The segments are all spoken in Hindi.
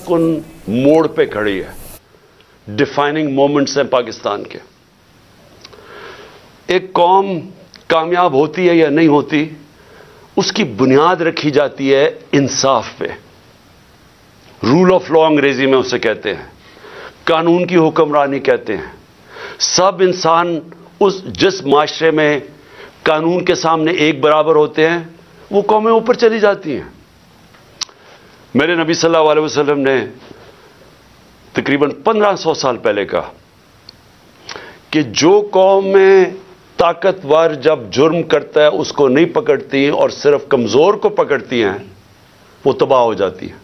कुन मोड़ पे खड़ी है। डिफाइनिंग मोमेंट्स हैं पाकिस्तान के। एक कौम कामयाब होती है या नहीं होती, उसकी बुनियाद रखी जाती है इंसाफ पे। रूल ऑफ लॉ अंग्रेजी में उसे कहते हैं, कानून की हुक्मरानी कहते हैं। सब इंसान जिस माशरे में कानून के सामने एक बराबर होते हैं, वो कौमें ऊपर चली जाती हैं। मेरे नबी सल्लल्लाहु अलैहि वसल्लम ने तकरीबन 1500 साल पहले कहा कि जो कौम में ताकतवर जब जुर्म करता है उसको नहीं पकड़ती और सिर्फ कमज़ोर को पकड़ती हैं, वो तबाह हो जाती है।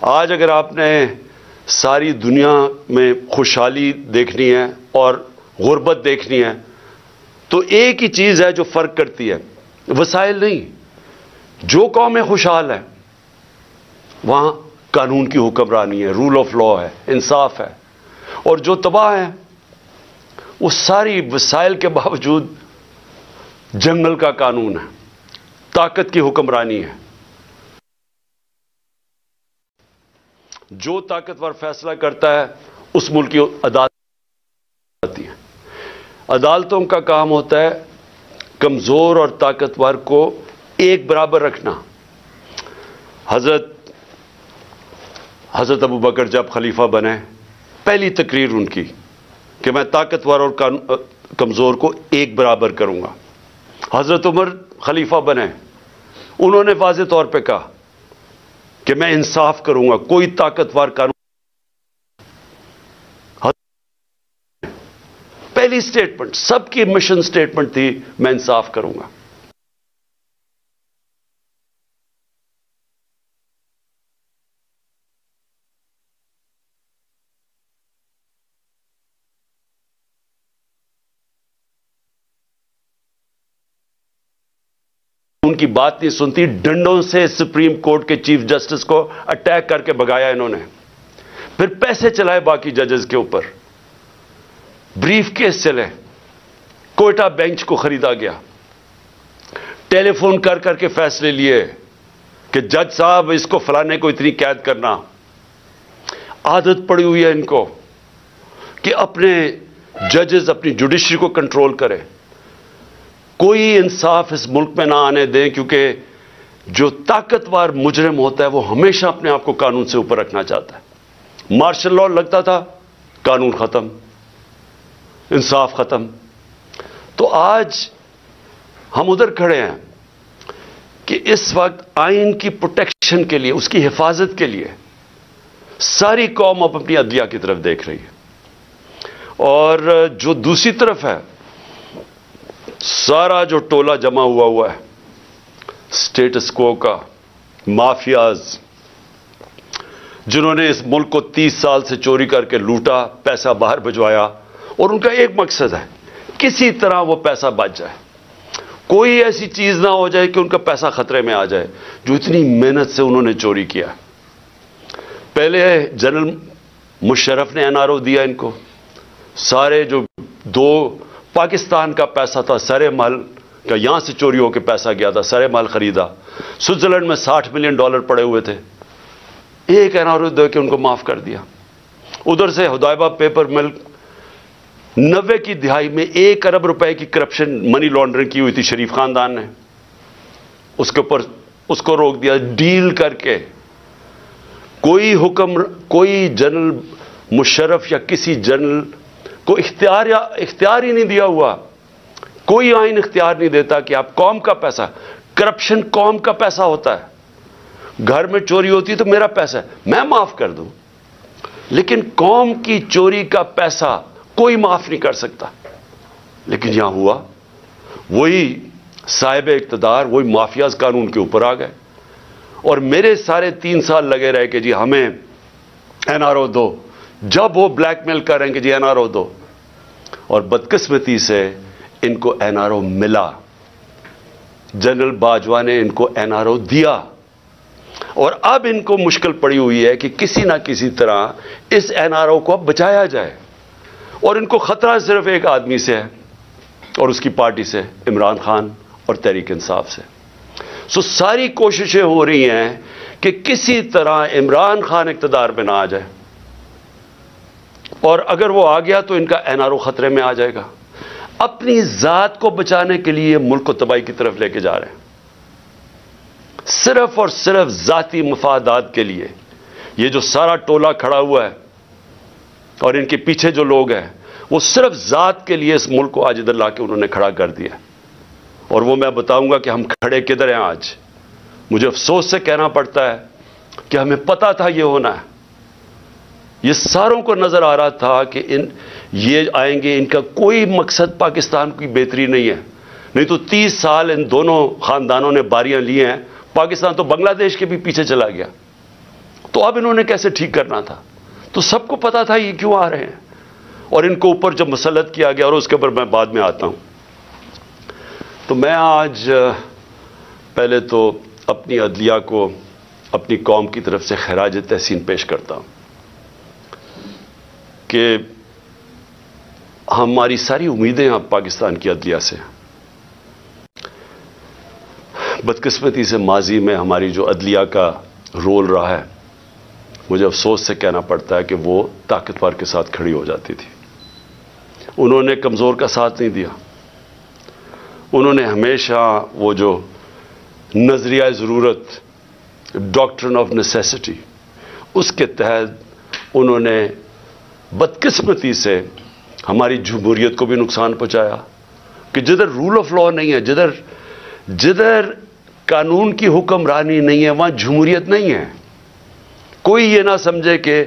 आज अगर आपने सारी दुनिया में खुशहाली देखनी है और गुर्बत देखनी है, तो एक ही चीज़ है जो फ़र्क करती है, वसाइल नहीं। जो कौमें खुशहाल है वहाँ कानून की हुक्मरानी है, रूल ऑफ लॉ है, इंसाफ है। और जो तबाह है वो सारी वसाइल के बावजूद जंगल का कानून है, ताकत की हुक्मरानी है। जो ताकतवर फैसला करता है उस मुल्क की अदालत आती है। अदालतों का काम होता है कमज़ोर और ताकतवर को एक बराबर रखना। हज़रत अबू बकर जब खलीफा बने, पहली तकरीर उनकी कि मैं ताकतवर और कमज़ोर को एक बराबर करूंगा। हज़रत उमर खलीफा बने, उन्होंने वाज़े तौर पे कहा कि मैं इंसाफ करूंगा, कोई ताकतवर कानून। पहली स्टेटमेंट, सबकी मिशन स्टेटमेंट थी, मैं इंसाफ करूंगा। उनकी बात नहीं सुनती, डंडों से सुप्रीम कोर्ट के चीफ जस्टिस को अटैक करके भगाया इन्होंने। फिर पैसे चलाए बाकी जजेस के ऊपर, ब्रीफ केस चले, कोयटा बेंच को खरीदा गया, टेलीफोन कर करके फैसले लिए कि जज साहब इसको फलाने को इतनी कैद करना। आदत पड़ी हुई है इनको कि अपने जजेस अपनी जुडिशरी को कंट्रोल करें। कोई इंसाफ इस मुल्क में ना आने दें, क्योंकि जो ताकतवर मुजरिम होता है वो हमेशा अपने आप को कानून से ऊपर रखना चाहता है। मार्शल लॉ लगता था, कानून खत्म, इंसाफ खत्म। तो आज हम उधर खड़े हैं कि इस वक्त आइन की प्रोटेक्शन के लिए, उसकी हिफाजत के लिए सारी कौम अब अपनी अदलिया की तरफ देख रही है। और जो दूसरी तरफ है, सारा जो टोला जमा हुआ है स्टेटस को का, माफियाज, जिन्होंने इस मुल्क को 30 साल से चोरी करके लूटा, पैसा बाहर भिजवाया, और उनका एक मकसद है किसी तरह वो पैसा बच जाए, कोई ऐसी चीज ना हो जाए कि उनका पैसा खतरे में आ जाए जो इतनी मेहनत से उन्होंने चोरी किया। पहले जनरल मुशर्रफ ने एनआरओ दिया इनको, सारे जो 2 पाकिस्तान का पैसा था, सरे माल का, यहां से चोरी होकर पैसा गया था, सरे माल खरीदा। स्विट्जरलैंड में $60 मिलियन पड़े हुए थे, एक एनआरओ दे के उनको माफ कर दिया। उधर से हुदैबा पेपर मिल 90 की दिहाई में 1 अरब रुपए की करप्शन, मनी लॉन्ड्रिंग की हुई थी शरीफ खानदान ने, उसके ऊपर उसको रोक दिया डील करके। कोई हुक्म, कोई जनरल मुशर्रफ या किसी जनरल को इख्तियार ही नहीं दिया हुआ। कोई आइन इख्तियार नहीं देता कि आप कौम का पैसा, करप्शन कौम का पैसा होता है। घर में चोरी होती है तो मेरा पैसा है, मैं माफ कर दूं, लेकिन कौम की चोरी का पैसा कोई माफ नहीं कर सकता। लेकिन यहां हुआ, वही साहिब इक्तदार, वही माफियाज कानून के ऊपर आ गए। और मेरे सारे 3 साल लगे रहे कि जी हमें एनआरओ दो, जब वो ब्लैकमेल करेंगे जी एनआरओ दो, और बदकिस्मती से इनको एनआरओ मिला। जनरल बाजवा ने इनको एनआरओ दिया, और अब इनको मुश्किल पड़ी हुई है कि किसी ना किसी तरह इस एनआरओ को अब बचाया जाए। और इनको खतरा सिर्फ एक आदमी से है, और उसकी पार्टी से, इमरान खान और तहरीक इंसाफ से। सो सारी कोशिशें हो रही हैं कि किसी तरह इमरान खान इक़्तिदार में ना आ जाए, और अगर वो आ गया तो इनका एनआरओ खतरे में आ जाएगा। अपनी जात को बचाने के लिए मुल्क को तबाही की तरफ लेके जा रहे हैं, सिर्फ और सिर्फ जाती मफादात के लिए। ये जो सारा टोला खड़ा हुआ है और इनके पीछे जो लोग हैं, वो सिर्फ जात के लिए इस मुल्क को आज इधर लाके उन्होंने खड़ा कर दिया। और वो मैं बताऊंगा कि हम खड़े किधर हैं आज। मुझे अफसोस से कहना पड़ता है कि हमें पता था ये होना है। ये सारों को नजर आ रहा था कि ये आएंगे, इनका कोई मकसद पाकिस्तान की बेहतरी नहीं है। नहीं तो 30 साल इन दोनों खानदानों ने बारियां ली हैं, पाकिस्तान तो बांग्लादेश के भी पीछे चला गया। तो अब इन्होंने कैसे ठीक करना था? तो सबको पता था ये क्यों आ रहे हैं, और इनको ऊपर जब मुसल्लत किया गया, और उसके ऊपर मैं बाद में आता हूं। तो मैं आज पहले तो अपनी अदलिया को अपनी कौम की तरफ से खैराज तहसीन पेश करता हूं कि हमारी सारी उम्मीदें अब पाकिस्तान की अदलिया से, बदकिस्मती से माजी में हमारी जो अदलिया का रोल रहा है, मुझे अफसोस से कहना पड़ता है कि वो ताकतवर के साथ खड़ी हो जाती थी। उन्होंने कमज़ोर का साथ नहीं दिया। उन्होंने हमेशा वो जो नज़रिया ज़रूरत, डॉक्ट्रिन ऑफ नेसेसिटी, उसके तहत उन्होंने बदकिस्मती से हमारी जमहूरियत को भी नुकसान पहुंचाया। कि जिधर रूल ऑफ लॉ नहीं है, जिधर कानून की हुक्मरानी नहीं है, वहां जमहूरियत नहीं है। कोई ये ना समझे कि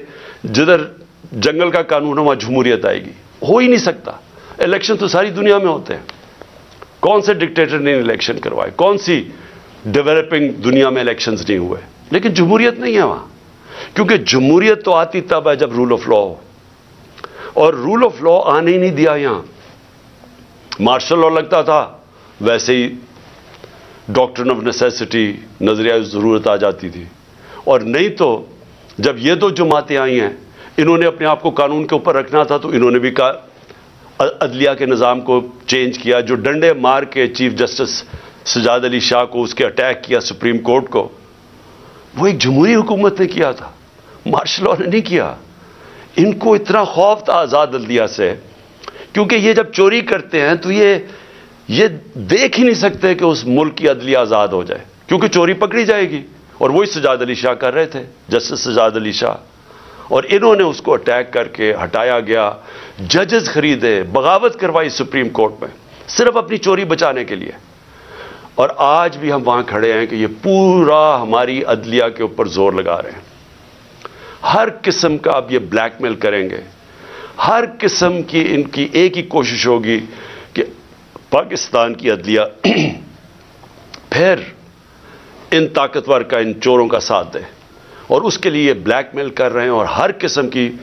जिधर जंगल का कानून है वहां जमहूरियत आएगी, हो ही नहीं सकता। इलेक्शन तो सारी दुनिया में होते हैं। कौन से डिक्टेटर ने इलेक्शन करवाए? कौन सी डेवलपिंग दुनिया में इलेक्शंस नहीं हुए? लेकिन जमहूरियत नहीं है वहां, क्योंकि जमहूरियत तो आती तब है जब रूल ऑफ लॉ हो, और रूल ऑफ लॉ आने ही नहीं दिया। यहां मार्शल लॉ लगता था, वैसे ही डॉक्ट्रिन ऑफ नेसेसिटी, नजरिया जरूरत आ जाती थी। और नहीं तो जब ये दो जमातें आई हैं, इन्होंने अपने आप को कानून के ऊपर रखना था, तो इन्होंने भी अदलिया के निज़ाम को चेंज किया। जो डंडे मार के चीफ जस्टिस सजाद अली शाह को उसके अटैक किया सुप्रीम कोर्ट को, वो एक जमहूरी हुकूमत ने किया था, मार्शल लॉ ने नहीं किया। इनको इतना खौफ था आज़ाद अदलिया से, क्योंकि ये जब चोरी करते हैं तो ये देख ही नहीं सकते कि उस मुल्क की अदलिया आज़ाद हो जाए, क्योंकि चोरी पकड़ी जाएगी। और वही सजाद अली शाह कर रहे थे, जस्टिस सजाद अली शाह, और इन्होंने उसको अटैक करके हटाया गया। जजेस खरीदे, बगावत करवाई सुप्रीम कोर्ट में, सिर्फ अपनी चोरी बचाने के लिए। और आज भी हम वहां खड़े हैं कि ये पूरा हमारी अदलिया के ऊपर जोर लगा रहे हैं। हर किस्म का अब ये ब्लैकमेल करेंगे, हर किस्म की इनकी एक ही कोशिश होगी कि पाकिस्तान की अदलिया फिर इन ताकतवर का, इन चोरों का साथ दे। और उसके लिए ब्लैकमेल कर रहे हैं। और हर किस्म की,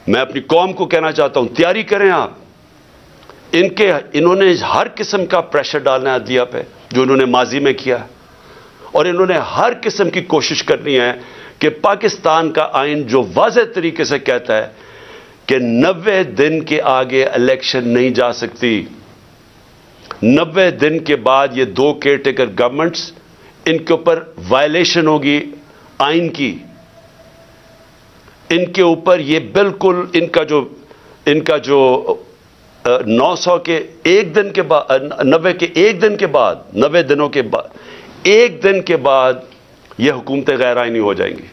मैं अपनी कौम को कहना चाहता हूं, तैयारी करें आप। इन्होंने हर किस्म का प्रेशर डालना है अदलिया पे, जो इन्होंने माजी में किया। और इन्होंने हर किस्म की कोशिश करनी है कि पाकिस्तान का आइन जो वाज़ेह तरीके से कहता है कि 90 दिन के आगे इलेक्शन नहीं जा सकती, 90 दिन के बाद ये दो केयरटेकर गवर्नमेंट्स, इनके ऊपर वायलेशन होगी आइन की, इनके ऊपर ये बिल्कुल इनका जो 900 के एक दिन के बाद, 90 के एक दिन के बाद, 90 दिनों के बाद, एक दिन के बाद ये हुकूमतें गैर आइनी हो जाएंगी।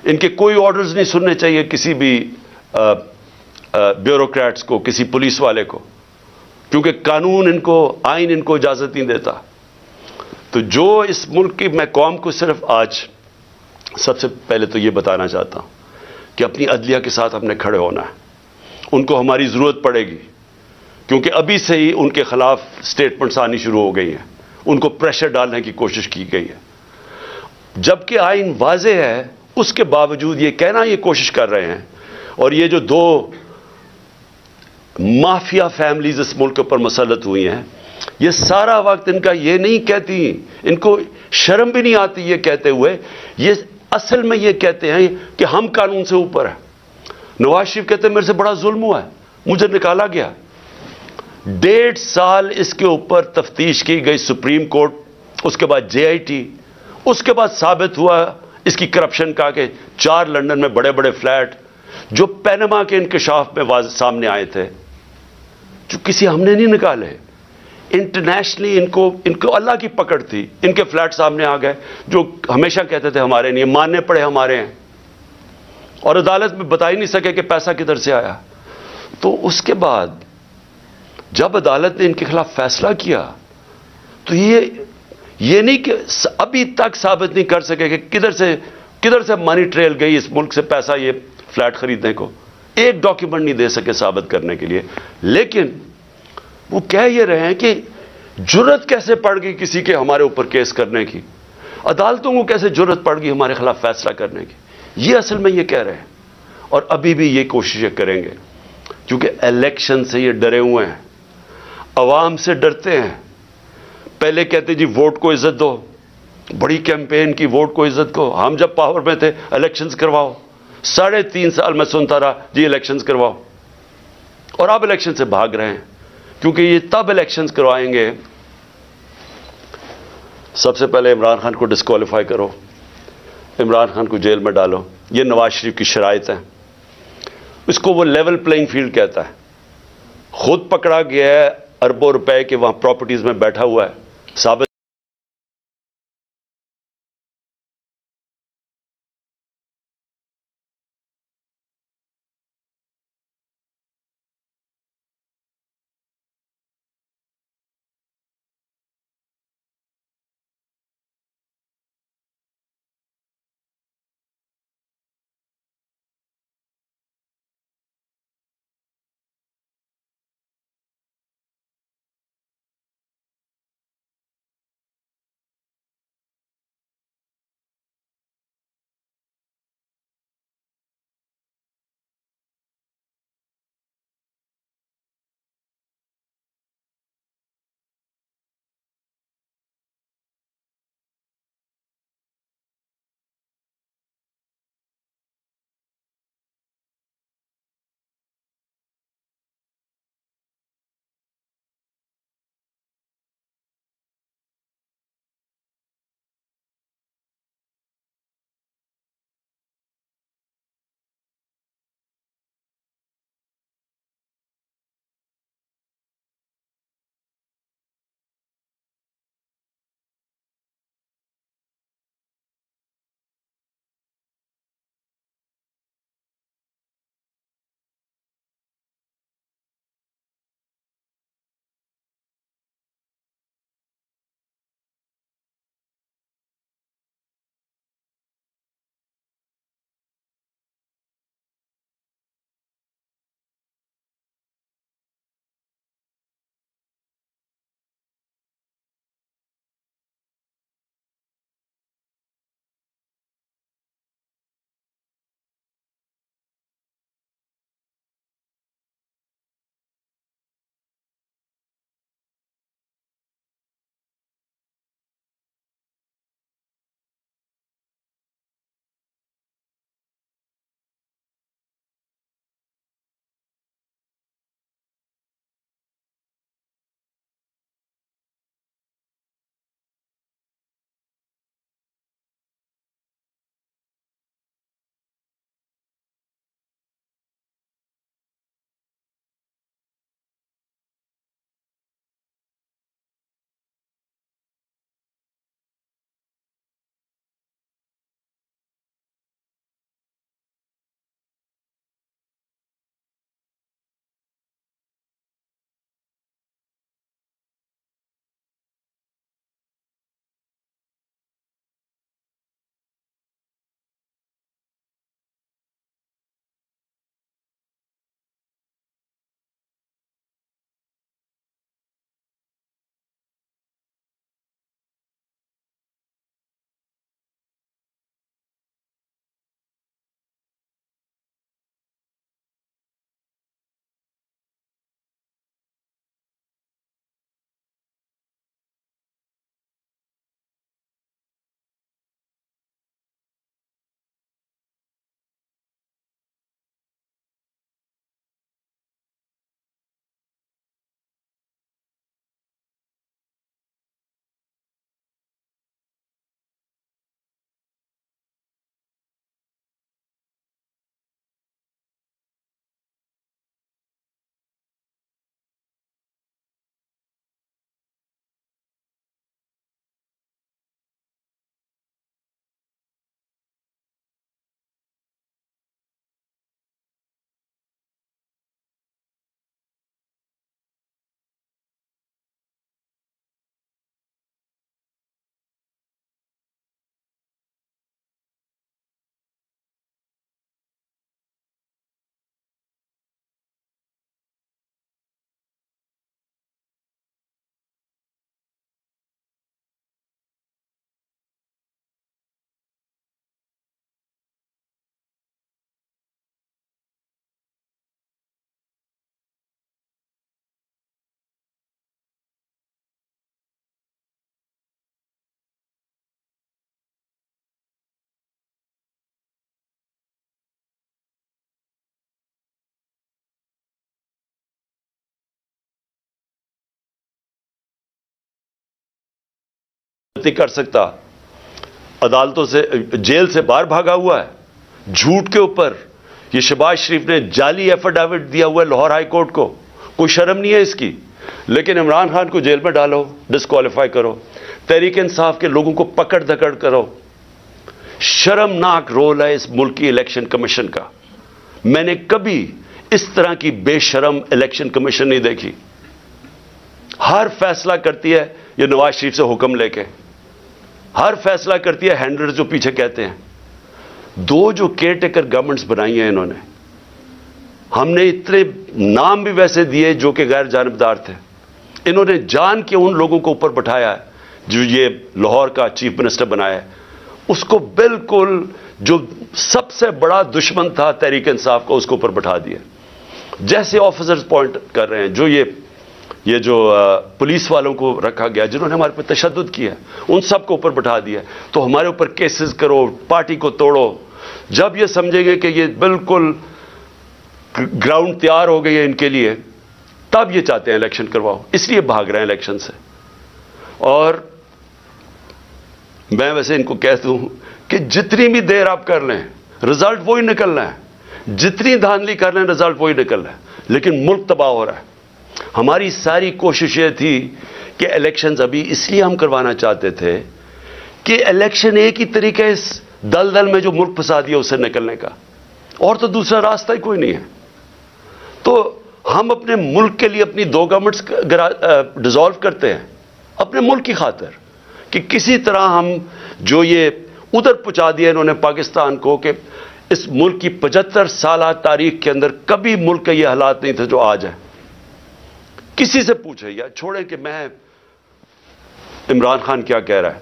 इनके कोई ऑर्डर्स नहीं सुनने चाहिए किसी भी ब्यूरोक्रेट्स को, किसी पुलिस वाले को, क्योंकि कानून इनको, आइन इनको इजाजत नहीं देता। तो जो इस मुल्क की, मैं कौम को सिर्फ आज सबसे पहले तो ये बताना चाहता हूं कि अपनी अदलिया के साथ हमने खड़े होना है। उनको हमारी जरूरत पड़ेगी, क्योंकि अभी से ही उनके खिलाफ स्टेटमेंट्स आनी शुरू हो गई हैं, उनको प्रेशर डालने की कोशिश की गई है। जबकि आइन वाज़ेह है, उसके बावजूद ये कहना, ये कोशिश कर रहे हैं। और ये जो दो माफिया फैमिलीज इस मुल्क के ऊपर मुसल्लत हुई हैं, ये सारा वक्त इनका ये नहीं कहती, इनको शर्म भी नहीं आती ये कहते हुए, ये असल में ये कहते हैं कि हम कानून से ऊपर है। नवाज शरीफ कहते हैं मेरे से बड़ा जुल्म हुआ है, मुझे निकाला गया। 1.5 साल इसके ऊपर तफ्तीश की गई सुप्रीम कोर्ट, उसके बाद JIT, उसके बाद साबित हुआ इसकी करप्शन का कि 4 लंदन में बड़े बड़े फ्लैट जो पैनमा के इंकशाफ में सामने आए थे, जो किसी हमने नहीं निकाले, इंटरनेशनली इनको इनको अल्लाह की पकड़ थी, इनके फ्लैट सामने आ गए जो हमेशा कहते थे हमारे नहीं, मानने पड़े हमारे हैं, और अदालत में बता ही नहीं सके कि पैसा किधर से आया। तो उसके बाद जब अदालत ने इनके खिलाफ फैसला किया तो ये नहीं कि अभी तक साबित नहीं कर सके कि किधर से मनी ट्रेल गई इस मुल्क से पैसा ये फ्लैट खरीदने को, एक डॉक्यूमेंट नहीं दे सके साबित करने के लिए। लेकिन वो कह ये रहे हैं कि जुर्रत कैसे पड़ गई किसी के हमारे ऊपर केस करने की, अदालतों को कैसे जुर्रत पड़ गई हमारे खिलाफ फैसला करने की, ये असल में ये कह रहे हैं। और अभी भी ये कोशिशें करेंगे क्योंकि इलेक्शन से ये डरे हुए हैं, अवाम से डरते हैं। पहले कहते जी वोट को इज्जत दो, बड़ी कैंपेन की वोट को इज्जत को, हम जब पावर में थे इलेक्शंस करवाओ, 3.5 साल मैं सुनता रहा जी इलेक्शंस करवाओ, और अब इलेक्शन से भाग रहे हैं क्योंकि ये तब इलेक्शंस करवाएंगे, सबसे पहले इमरान खान को डिस्क्वालीफाई करो, इमरान खान को जेल में डालो, ये नवाज शरीफ की शराइत है। इसको वो लेवल प्लेइंग फील्ड कहता है। खुद पकड़ा गया है अरबों रुपए के वहां प्रॉपर्टीज में बैठा हुआ है, साबित नहीं कर सकता, अदालतों से, जेल से बाहर भागा हुआ है झूठ के ऊपर। ये शहबाज शरीफ ने जाली एफिडेविट दिया हुआ है लाहौर हाई कोर्ट को, कोई शर्म नहीं है इसकी। लेकिन इमरान खान को जेल में डालो, डिस्क्वालीफाई करो, तहरीक इंसाफ के लोगों को पकड़ धकड़ करो। शर्मनाक रोल है इस मुल्क की इलेक्शन कमीशन का। मैंने कभी इस तरह की बेशरम इलेक्शन कमीशन नहीं देखी। हर फैसला करती है ये नवाज शरीफ से हुक्म लेके, हर फैसला करती है हैंडलर्स जो पीछे कहते हैं। दो जो केयर टेकर गवर्नमेंट्स बनाई हैं इन्होंने, हमने इतने नाम भी वैसे दिए जो कि गैर जानिबदार थे। इन्होंने जान के उन लोगों को ऊपर बैठाया है जो ये लाहौर का चीफ मिनिस्टर बनाया है, उसको बिल्कुल जो सबसे बड़ा दुश्मन था तहरीक इंसाफ को, उसको ऊपर बैठा दिया। जैसे ऑफिसर्स पॉइंट कर रहे हैं, जो ये जो पुलिस वालों को रखा गया जिन्होंने हमारे पर तशद्दुद किया, उन सब को ऊपर बैठा दिया। तो हमारे ऊपर केसेस करो, पार्टी को तोड़ो। जब ये समझेंगे कि ये बिल्कुल ग्राउंड तैयार हो गई है इनके लिए, तब ये चाहते हैं इलेक्शन करवाओ, इसलिए भाग रहे हैं इलेक्शन से। और मैं वैसे इनको कहता हूं कि जितनी भी देर आप कर लें रिजल्ट वही निकलना है, जितनी धांधली कर लें रिजल्ट वही निकलना है। लेकिन मुल्क तबाह हो रहा है। हमारी सारी कोशिश ये थी कि इलेक्शंस अभी इसलिए हम करवाना चाहते थे कि इलेक्शन एक ही तरीका है इस दलदल में जो मुल्क फंसा दिया उससे निकलने का, और तो दूसरा रास्ता ही कोई नहीं है। तो हम अपने मुल्क के लिए अपनी दो गवर्नमेंट्स डिसॉल्व करते हैं अपने मुल्क की खातिर, कि किसी तरह हम जो ये उधर पहुंचा दिया इन्होंने पाकिस्तान को, कि इस मुल्क की 75 साल तारीख के अंदर कभी मुल्क के ये हालात नहीं थे जो आज है। किसी से पूछे या छोड़े कि मैं इमरान खान क्या कह रहा है,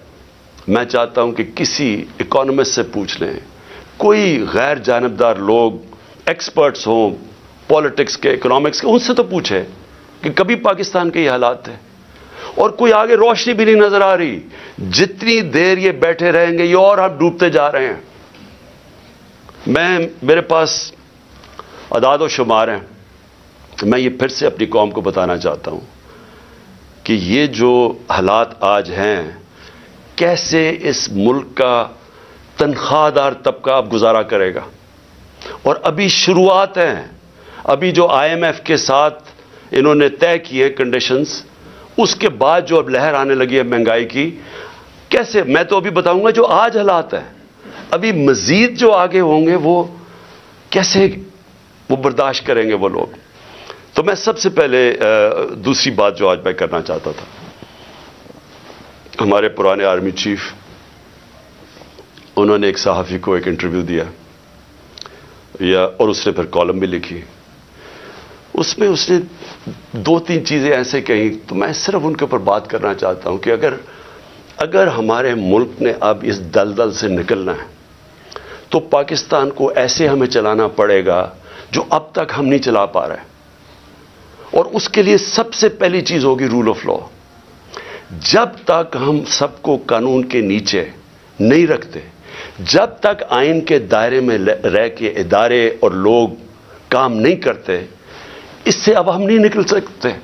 मैं चाहता हूं कि किसी इकोनॉमिस्ट से पूछ लें, कोई गैर जानिबदार लोग, एक्सपर्ट्स हों पॉलिटिक्स के, इकोनॉमिक्स के, उनसे तो पूछे कि कभी पाकिस्तान के ये हालात थे। और कोई आगे रोशनी भी नहीं नजर आ रही। जितनी देर ये बैठे रहेंगे ये और हम डूबते जा रहे हैं। मेरे पास अदाद व शुमार हैं, मैं ये फिर से अपनी कौम को बताना चाहता हूं कि ये जो हालात आज हैं, कैसे इस मुल्क का तनख्वाहदार तबका अब गुजारा करेगा। और अभी शुरुआत है, अभी जो IMF के साथ इन्होंने तय किए कंडीशंस, उसके बाद जो अब लहर आने लगी है महंगाई की, कैसे, मैं तो अभी बताऊंगा जो आज हालात है, अभी मजीद जो आगे होंगे वो कैसे वो बर्दाश्त करेंगे वो लोग। तो मैं सबसे पहले दूसरी बात जो आज मैं करना चाहता था, हमारे पुराने आर्मी चीफ, उन्होंने एक सहाफ़ी को एक इंटरव्यू दिया और उसने फिर कॉलम भी लिखी। उसमें उसने 2-3 चीज़ें ऐसे कही, तो मैं सिर्फ उनके ऊपर बात करना चाहता हूं कि अगर हमारे मुल्क ने अब इस दलदल से निकलना है तो पाकिस्तान को ऐसे हमें चलाना पड़ेगा जो अब तक हम नहीं चला पा रहे। और उसके लिए सबसे पहली चीज़ होगी रूल ऑफ लॉ। जब तक हम सबको कानून के नीचे नहीं रखते, जब तक आइन के दायरे में रह के इदारे और लोग काम नहीं करते, इससे अब हम नहीं निकल सकते।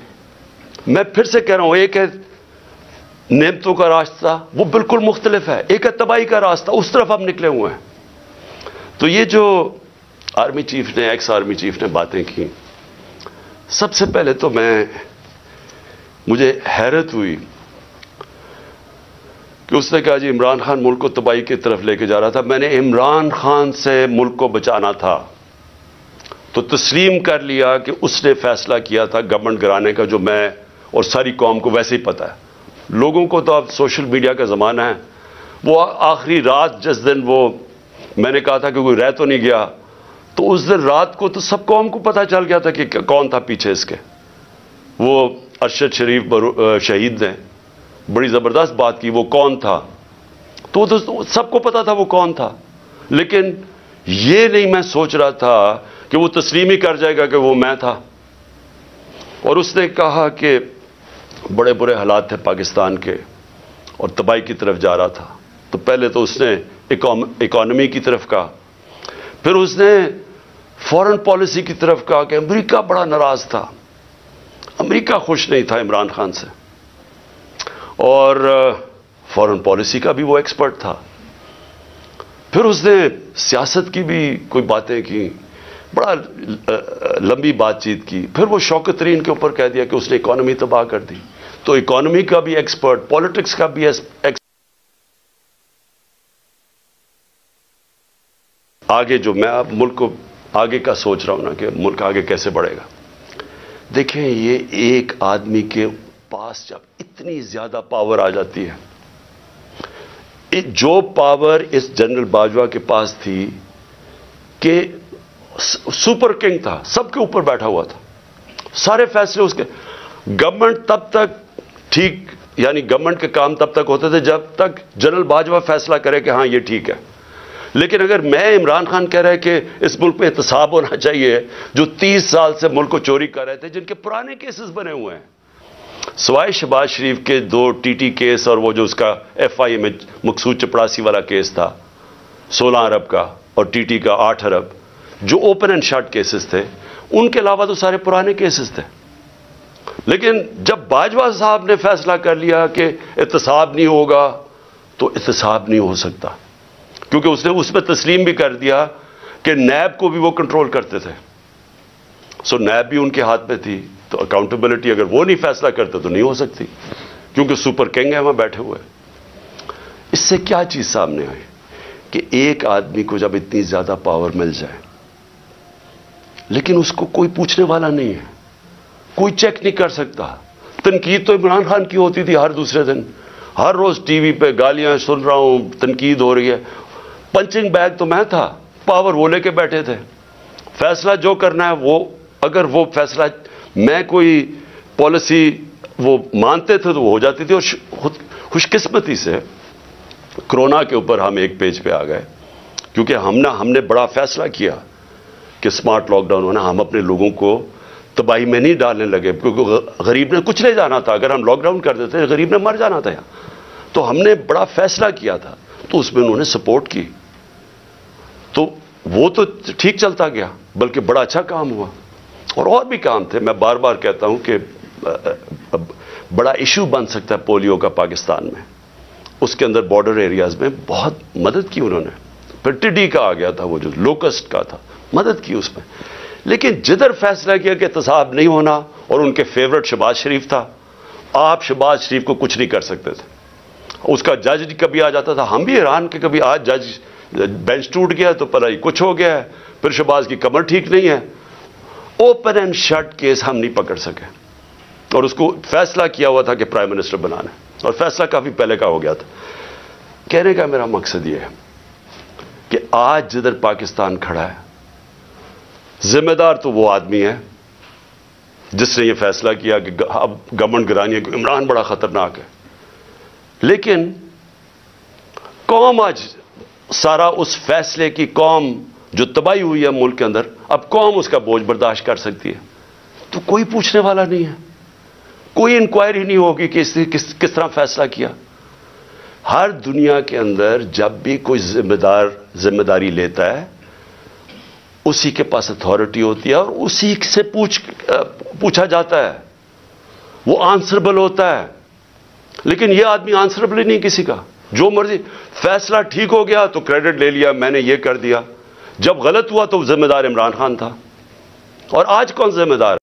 मैं फिर से कह रहा हूं, एक है नेमतों का रास्ता, वो बिल्कुल मुख्तलिफ है, एक है तबाही का रास्ता, उस तरफ हम निकले हुए हैं। तो ये जो आर्मी चीफ ने, एक्स आर्मी चीफ ने बातें की, सबसे पहले तो मुझे हैरत हुई कि उसने कहा जी इमरान खान मुल्क को तबाही की तरफ लेके जा रहा था। मैंने इमरान खान से मुल्क को बचाना था तो तस्लीम कर लिया कि उसने फैसला किया था गवर्नमेंट गिराने का, जो मैं और सारी कौम को वैसे ही पता है। लोगों को तो अब सोशल मीडिया का ज़माना है, वो आखिरी रात जिस दिन वो मैंने कहा था कि कोई रह तो नहीं गया, तो उस दिन रात को तो सब कौम को पता चल गया था कि कौन था पीछे इसके। वो अरशद शरीफ शहीद ने बड़ी ज़बरदस्त बात की, वो कौन था, तो सबको पता था वो कौन था। लेकिन ये नहीं मैं सोच रहा था कि वो तस्लीम ही कर जाएगा कि वो मैं था। और उसने कहा कि बड़े बुरे हालात थे पाकिस्तान के और तबाही की तरफ जा रहा था। तो पहले तो उसने इकॉनमी की तरफ कहा, फिर उसने फॉरेन पॉलिसी की तरफ कहा कि अमेरिका बड़ा नाराज था, अमेरिका खुश नहीं था इमरान खान से। और फॉरेन पॉलिसी का भी वो एक्सपर्ट था। फिर उसने सियासत की भी कोई बातें की, बड़ा लंबी बातचीत की। फिर वो शौकत तरीन के ऊपर कह दिया कि उसने इकोनॉमी तबाह कर दी। तो इकोनॉमी का भी एक्सपर्ट, पॉलिटिक्स का भी एक्सपर्ट। आगे जो मैं अब मुल्क को आगे का सोच रहा हूं ना कि मुल्क आगे कैसे बढ़ेगा। देखें, ये एक आदमी के पास जब इतनी ज्यादा पावर आ जाती है, जो पावर इस जनरल बाजवा के पास थी कि सुपर किंग था, सबके ऊपर बैठा हुआ था, सारे फैसले उसके। गवर्नमेंट तब तक ठीक, यानी गवर्नमेंट के काम तब तक होते थे जब तक जनरल बाजवा फैसला करे कि हां ये ठीक है। लेकिन अगर मैं इमरान खान कह रहा है कि इस मुल्क में एहतसाब होना चाहिए, जो 30 साल से मुल्क को चोरी कर रहे थे, जिनके पुराने केसेस बने हुए हैं, सवाए शहबाज शरीफ के 2 टीटी केस और वो जो उसका FIA में मकसूद चपड़ासी वाला केस था 16 अरब का, और टीटी का 8 अरब, जो ओपन एंड शट केसेस थे, उनके अलावा तो सारे पुराने केसेस थे। लेकिन जब बाजवा साहब ने फैसला कर लिया कि एहतसाब नहीं होगा, तो एहतसाब नहीं हो सकता, क्योंकि उसने उसमें तस्लीम भी कर दिया कि नैब को भी वो कंट्रोल करते थे। सो नैब भी उनके हाथ में थी, तो अकाउंटेबिलिटी अगर वो नहीं फैसला करते तो नहीं हो सकती, क्योंकि सुपर किंग है वहां बैठे हुए। इससे क्या चीज सामने आई कि एक आदमी को जब इतनी ज्यादा पावर मिल जाए, लेकिन उसको कोई पूछने वाला नहीं है, कोई चेक नहीं कर सकता। तनकीद तो इमरान खान की होती थी हर दूसरे दिन, हर रोज टीवी पे गालियां सुन रहा हूं, तनकीद हो रही है। पंचिंग बैग तो मैं था, पावर वो लेके बैठे थे। फैसला जो करना है वो, अगर वो फैसला मैं कोई पॉलिसी वो मानते थे तो वो हो जाती थी। और खुशकिस्मती से कोरोना के ऊपर हम एक पेज पे आ गए, क्योंकि हमने बड़ा फैसला किया कि स्मार्ट लॉकडाउन होना। हम अपने लोगों को तबाही में नहीं डालने लगे, क्योंकि गरीब ने कुछ ले जाना था। अगर हम लॉकडाउन कर देते गरीब ने मर जाना था यहाँ। तो हमने बड़ा फैसला किया था, तो उसमें उन्होंने सपोर्ट की, तो वो तो ठीक चलता गया, बल्कि बड़ा अच्छा काम हुआ। और भी काम थे। मैं बार बार कहता हूं कि बड़ा इशू बन सकता है पोलियो का पाकिस्तान में, उसके अंदर बॉर्डर एरियाज में बहुत मदद की उन्होंने। फिर टिड्डी का आ गया था, वो जो लोकस्ट का था, मदद की उसमें। लेकिन जिधर फैसला किया कि एहतसाब नहीं होना, और उनके फेवरेट शहबाज शरीफ था, आप शहबाज शरीफ को कुछ नहीं कर सकते थे। उसका जज कभी आ जाता था, हम भी हैरान कि कभी आज जज बेंच टूट गया तो पता ही कुछ हो गया है, फिर शहबाज की कमर ठीक नहीं है। ओपन एंड शट केस हम नहीं पकड़ सके, और उसको फैसला किया हुआ था कि प्राइम मिनिस्टर बनाना है, और फैसला काफी पहले का हो गया था। कहने का मेरा मकसद यह है कि आज जिधर पाकिस्तान खड़ा है, जिम्मेदार तो वो आदमी है जिसने ये फैसला किया कि अब गवर्नमेंट गिरानी है, इमरान बड़ा खतरनाक है। लेकिन कौम आज सारा उस फैसले की, कौम जो तबाही हुई है मुल्क के अंदर, अब कौम उसका बोझ बर्दाश्त कर सकती है। तो कोई पूछने वाला नहीं है, कोई इंक्वायरी नहीं होगी कि इसने किस तरह फैसला किया। हर दुनिया के अंदर जब भी कोई जिम्मेदारी लेता है, उसी के पास अथॉरिटी होती है, और उसी से पूछा जाता है, वो आंसरेबल होता है। लेकिन यह आदमी आंसरेबल ही नहीं किसी का, जो मर्जी फैसला ठीक हो गया तो क्रेडिट ले लिया, मैंने ये कर दिया। जब गलत हुआ तो जिम्मेदार इमरान खान था, और आज कौन जिम्मेदार है?